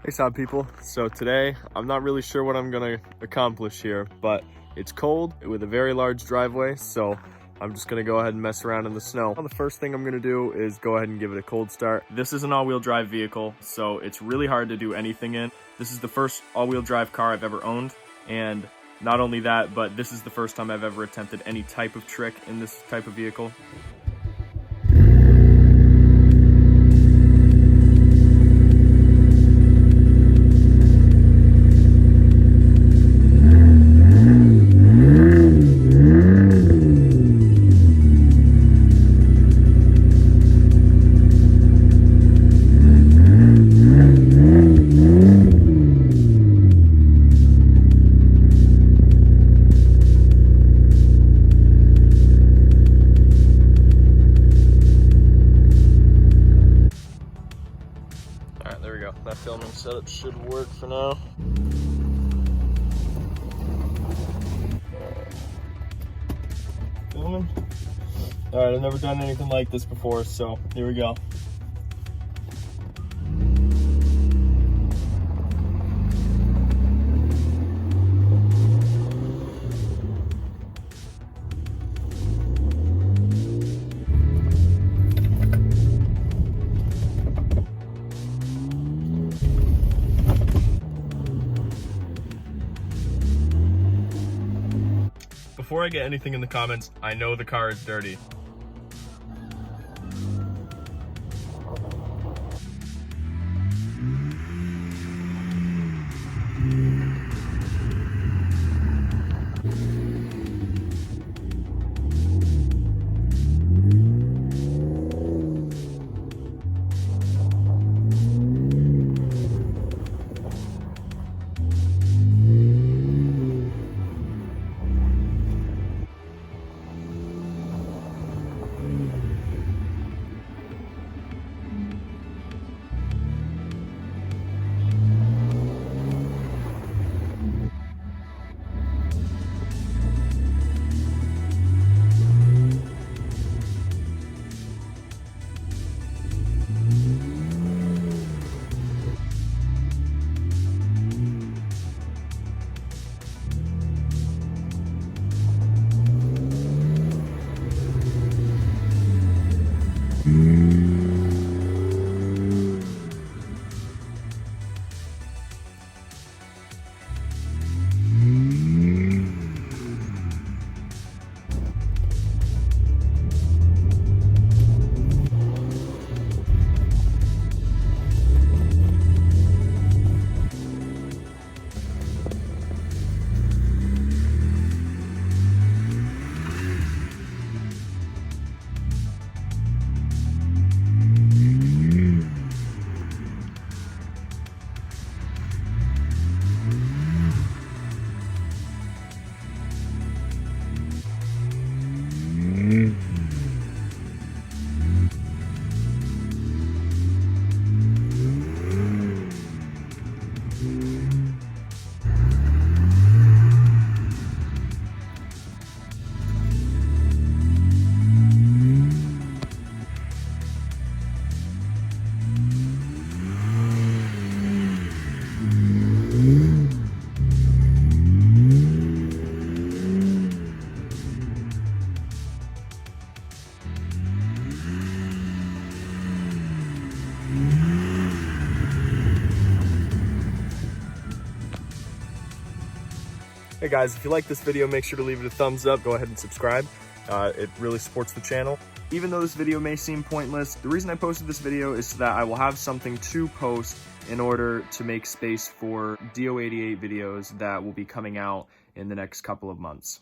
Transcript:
Hey Saab people, so today I'm not really sure what I'm gonna accomplish here, but it's cold with a very large driveway, so I'm just gonna go ahead and mess around in the snow. The first thing I'm gonna do is go ahead and give it a cold start. This is an all-wheel drive vehicle, so it's really hard to do anything in. This is the first all-wheel drive car I've ever owned, and not only that, but this is the first time I've ever attempted any type of trick in this type of vehicle. Alright, there we go. That filming setup should work for now. Filming? Alright, I've never done anything like this before, so here we go. Before I get anything in the comments, I know the car is dirty. Hey guys, if you like this video, make sure to leave it a thumbs up. Go ahead and subscribe. It really supports the channel. Even though this video may seem pointless, the reason I posted this video is so that I will have something to post in order to make space for DO88 videos that will be coming out in the next couple of months.